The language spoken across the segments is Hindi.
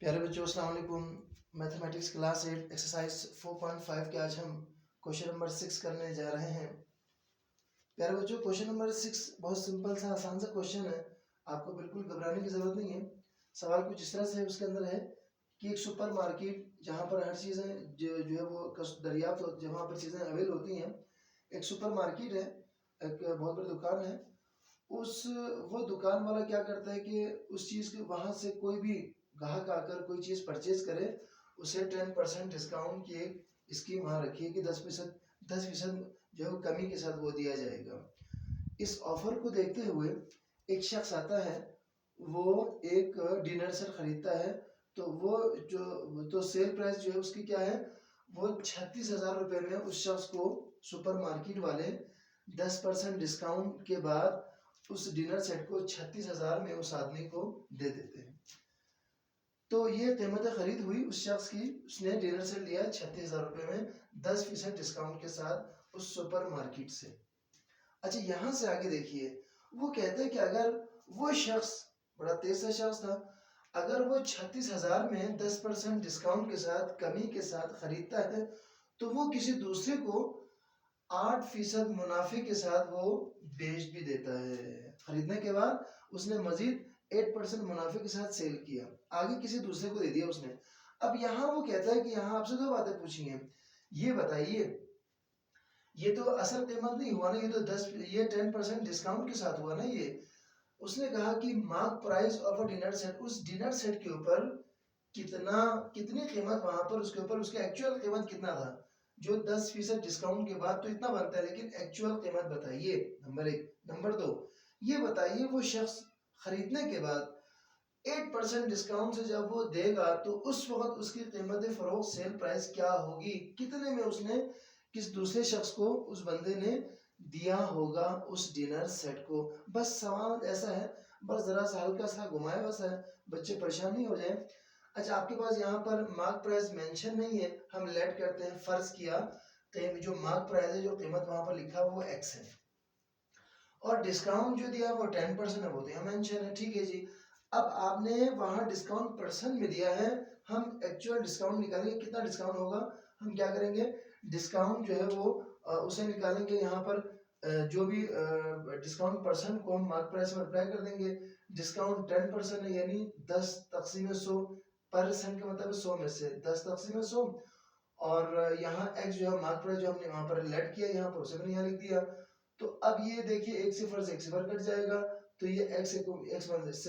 प्यारे बच्चों अस्सलाम वालेकुम। मैथमेटिक्स क्लास 8 एक्सरसाइज 4.5 के आज हम क्वेश्चन नंबर 6 करने जा रहे हैं। प्यारे बच्चों क्वेश्चन नंबर 6 बहुत सिंपल सा आसान सा क्वेश्चन है, आपको बिल्कुल घबराने की ज़रूरत नहीं है। सवाल कुछ इस तरह से है, उसके अंदर है कि एक सुपर मार्केट जहाँ पर हर चीज़ें जो है वो दरियाफ्त होती है, जहाँ पर चीज़ें अवेल होती हैं। एक सुपर मार्केट है, एक बहुत बड़ी दुकान है। उस वो दुकान वाला क्या करता है कि उस चीज़ के वहाँ से कोई भी ग्राहक आकर कोई चीज़ परचेज करे, उसे 10% डिस्काउंट की एक स्कीम वहाँ रखी है कि 10% जो है वो कमी के साथ वो दिया जाएगा। इस ऑफर को देखते हुए एक शख्स आता है, वो एक डिनर सेट खरीदता है। तो वो जो सेल प्राइस जो है उसकी क्या है, वो 36,000 रुपये में उस शख्स को सुपर मार्केट वाले 10% डिस्काउंट के बाद उस डिनर सेट को 36,000 में उस आदमी को दे देते हैं। तो ये कीमत खरीद हुई उस शख्स की, उसने डिनर सेट लिया 36,000 रुपये में 10% डिस्काउंट के साथ उस सुपर मार्केट से। अच्छा यहाँ से आगे देखिए, वो कहते हैं कि अगर वो शख्स, बड़ा तेज सा शख्स था, अगर वो 36,000 में 10% डिस्काउंट के साथ कमी के साथ खरीदता है तो वो किसी दूसरे को 8% मुनाफे के साथ वो बेच भी देता है। खरीदने के बाद उसने मजीद 8% मुनाफे के साथ सेल किया, आगे किसी दूसरे को दे दिया उसने। अब यहाँ वो कहता है कि यहाँ आपसे दो बातें पूछी हैं, ये बताइए, ये तो असल कीमत नहीं हुआ ना, ये तो 10% डिस्काउंट के साथ हुआ ना। ये उसने कहा कि mark price of a dinner set, उस डिनर सेट के ऊपर कितनी कीमत वहां पर उसके ऊपर उसकी एक्चुअल कीमत कितना था। जो 10% डिस्काउंट के बाद तो इतना बनता है, लेकिन एक्चुअल कीमत बताइए, नंबर एक। नंबर दो, ये बताइए वो शख्स खरीदने के बाद 8% डिस्काउंट से जब वो देगा तो उस वक्त उसकी कीमत फरोख्त सेल प्राइस क्या होगी, कितने में उसने किस दूसरे शख्स को, उस बंदे ने दिया होगा उस डिनर सेट को। बस सवाल ऐसा है, बस जरा सा हल्का सा घुमाया बस है, बच्चे परेशान नहीं हो जाए। अच्छा आपके पास यहाँ पर मार्क प्राइस मेंशन नहीं है, हम लेट करते हैं, फर्ज किया जो मार्क प्राइस है, जो कीमत वहां पर लिखा वो एक्स है, और डिस्काउंट जो दिया वो 10% है, वो तो यहाँ मेंशन है, ठीक है जी। अब आपने वहां डिस्काउंट परसेंट में दिया है, हम एक्चुअल डिस्काउंट निकालेंगे, कितना डिस्काउंट होगा। हम क्या करेंगे, डिस्काउंट जो है वो उसे निकालेंगे, यहाँ पर जो भी डिस्काउंट परसेंट को हम मार्क प्राइस में अप्लाई कर देंगे। डिस्काउंट 10% है, यानी 10 तक़सीम 100, परसेंट का मतलब 100 में से 10 तक़सीम 100, और यहाँ x जो है मार्क प्राइस जो हमने वहां पर लेट किया, यहाँ पर उसे मैंने यहाँ लिख दिया। तो अब ये देखिए एक सिफर से एक सिफर कट जाएगा, तो ये x से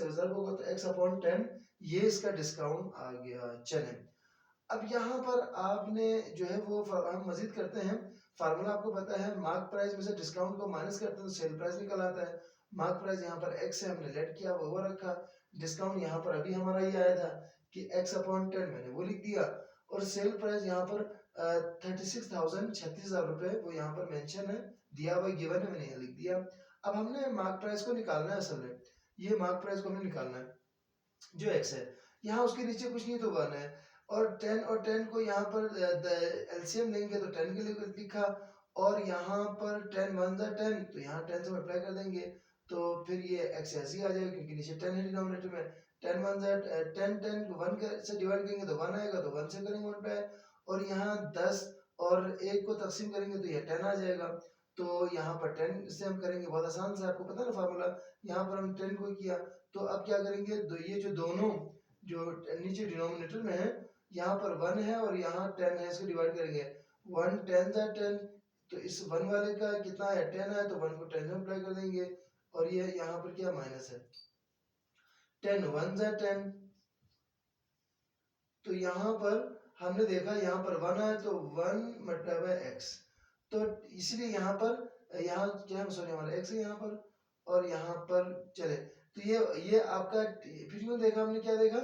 रिजर्व होगा, तो x अपॉन 10 ये इसका डिस्काउंट आ गया। चलें अब यहाँ पर आपने जो है वो हम मजीद करते हैं। फार्मूला आपको पता है, मार्क प्राइस में से डिस्काउंट को माइनस करते हैं तो सेल प्राइस निकल आता है। मार्क प्राइस यहाँ पर x है, हमने लेट किया वो रखा, डिस्काउंट यहाँ पर अभी हमारा ये आया था कि x अपॉन 10 मैंने वो लिख दिया, और सेल प्राइस यहाँ पर 36,000 वो यहाँ पर मेंशन है, दिया हुआ गिवन है, मैंने यहाँ लिख दिया। अब हमने मार्क प्राइस को निकालना है, असल में ये मार्क प्राइस को हमें निकालना है, जो x है, यहाँ उसके नीचे कुछ नहीं तो 1 है, और 10 को यहाँ पर एलसीएम लेंगे तो 10 के लिए कुछ लिखा, और यहाँ पर 10 1 जा 10, तो यहाँ 10 से मल्टीप्लाई कर देंगे, तो फिर ये x ऐसे ही आ जाएगा क्योंकि नीचे 10 है डिनोमिनेटर में। 10 1 जा 10, 10 को 1 से डिवाइड करेंगे तो 1 आएगा, तो 1 से करेंगे मल्टीप्लाई, और यहाँ 10 और 1 को तकसीम करेंगे तो ये 10 आ जाएगा। तो यहाँ पर 10 से हम करेंगे, बहुत आसान से, आपको पता है ना फार्मूला, यहाँ पर हम 10 को किया, तो अब क्या करेंगे, ये जो दोनों जो नीचे डिनोमिनेटर में है, यहाँ पर 1 है और यहाँ 10 है, इसको डिवाइड करेंगे, 1 10 जा 10, तो इस 1 वाले का कितना है 10 है, तो 1 को 10 से मल्टीप्लाई कर देंगे, और ये यहाँ पर क्या माइनस है, 10 1 जा 10, तो यहाँ पर हमने देखा यहाँ पर 1 है, तो 1 मतलब है x, तो इसलिए यहाँ पर यहाँ क्या, सॉरी हमारा x है यहाँ पर, और यहाँ पर चले, तो ये आपका, फिर यूं देखा हमने, क्या देखा,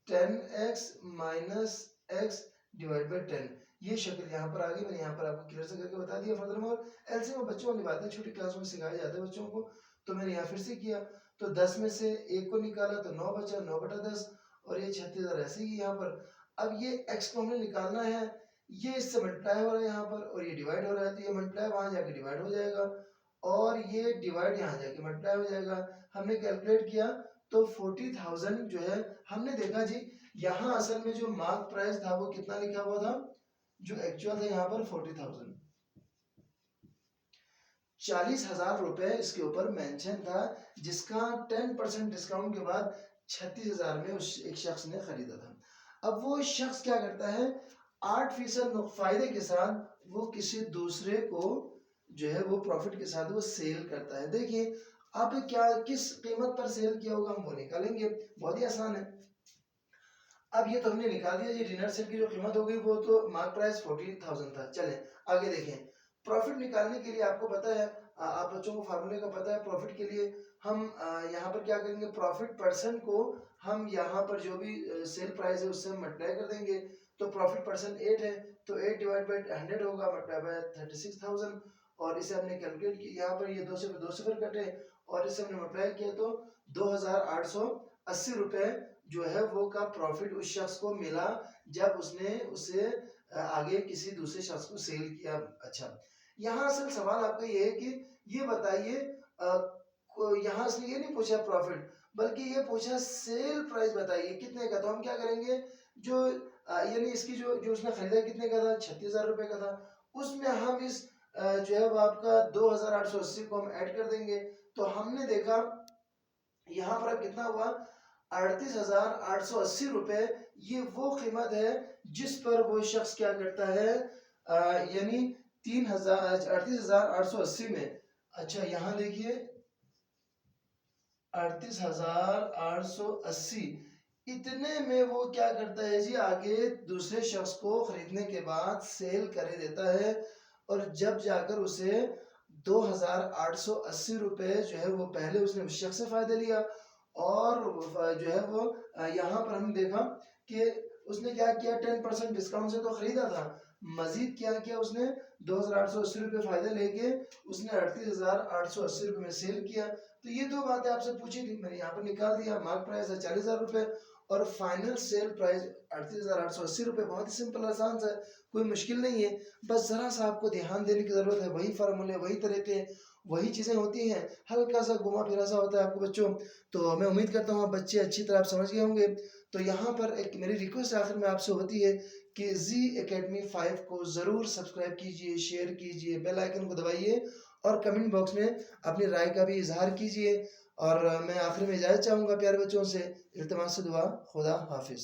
10x minus x divide by 10, ये शक्ल यहाँ पर आ गई। मैंने यहाँ पर आपको क्लियर से करके बता दिया। फर्दरमोर एलसीएम बच्चों वाली बातें छोटी क्लास में सिखाए जाते हैं बच्चों को, तो मैंने यहाँ फिर से किया, तो 10 में से 1 को निकाला तो 9 बचा, 9/10, और ये 36,000 ऐसे ही यहाँ पर। अब ये x को हमने निकालना है, ये इससे मल्टीप्लाई हो रहा है यहाँ पर, और ये डिवाइड हो रहा है, तो ये मल्टीप्लाई वहां जाके डिवाइड हो जाएगा, और ये डिवाइड यहाँ जाके मल्टीप्लाई हो जाएगा। हमने कैलकुलेट किया तो 40,000 जो है हमने देखा जी, यहाँ असल में जो मार्क प्राइस था वो कितना लिखा हुआ था, जो एक्चुअल था यहाँ पर 40,000, 40,000 रुपए इसके ऊपर मेंशन था, जिसका 10% डिस्काउंट के बाद 36,000 में उस एक शख्स ने खरीदा था। अब वो शख्स क्या करता है, 8% फायदे के साथ वो किसी दूसरे को जो है वो प्रॉफिट के साथ वो सेल करता है। देखिए अब क्या किस कीमत पर सेल किया होगा हम वो निकालेंगे, बहुत ही आसान है। अब ये तो हमने निकाल दिया जी, डिनर सेट की जो कीमत हो गई वो तो मार्क प्राइस 40,000 था। चले आगे देखें, प्रॉफिट निकालने के लिए आपको पता है, आप बच्चों को फार्मूले का पता है, प्रॉफिट के लिए हम यहाँ पर क्या करेंगे, प्रॉफिट परसेंट को हम यहाँ पर जो भी सेल प्राइस है उससे हम मल्टीप्लाई कर देंगे। तो प्रॉफिट परसेंट 8 है, तो 8 डिवाइड बाई 100 होगा, मल्टीप्लाई बाय 36,000, और इसे हमने कैलकुलेट किया, यहाँ पर ये 2 सिफर कटे और इसे हमने मल्टीप्लाई किया तो 2,880 रुपए जो है वो का प्रॉफिट उस शख्स को मिला जब उसने उसे आगे किसी दूसरे शख्स को सेल किया। अच्छा, यहाँ असल सवाल आपका ये है कि ये बताइए, यहाँ इसने ये नहीं पूछा प्रॉफिट, बल्कि ये पूछा सेल प्राइस बताइए कितने का। तो हम क्या करेंगे, जो यानी इसकी जो जो उसने खरीदा कितने का था, 36,000 रुपए का था, उसमें हम इस जो है वो आपका 2,880 को हम ऐड कर देंगे। तो हमने देखा यहाँ पर अब कितना हुआ, 38,880 रुपए, ये वो कीमत है जिस पर वो शख्स क्या करता है, यानी 38,880 में। अच्छा यहाँ देखिए 38,880 इतने में वो क्या करता है जी, आगे दूसरे शख्स को खरीदने के बाद सेल कर देता है, और जब जाकर उसे 2,880 रुपए जो है वो पहले उसने उस शख्स से फायदा लिया, और जो है वो यहाँ पर हम देखा कि उसने क्या किया, 10% डिस्काउंट से तो खरीदा था, मजीद क्या किया उसने, 2,880 रुपये फायदा लेके उसने 38,880 रुपये में सेल किया। तो ये दो बातें आपसे पूछी थी, मैंने यहाँ पर निकाल दिया। मार्क प्राइस है 40,000 रुपये और फाइनल सेल प्राइस 38,880 रुपये। बहुत ही सिंपल आसान सा, कोई मुश्किल नहीं है, बस ज़रा सा आपको ध्यान देने की ज़रूरत है। वही फार्मूले, वही तरीके, वही चीज़ें होती हैं, हल्का सा घुमा फिरा सा होता है आपको बच्चों। तो मैं उम्मीद करता हूँ आप बच्चे अच्छी तरह आप समझ गए होंगे। तो यहाँ पर एक मेरी रिक्वेस्ट आखिर में आपसे होती है कि जी एकेडमी 5 को ज़रूर सब्सक्राइब कीजिए, शेयर कीजिए, बेल आइकन को दबाइए और कमेंट बॉक्स में अपनी राय का भी इजहार कीजिए। और मैं आखिर में इजाज़त चाहूँगा प्यारे बच्चों से, इल्तिमास से दुआ, खुदा हाफिज़।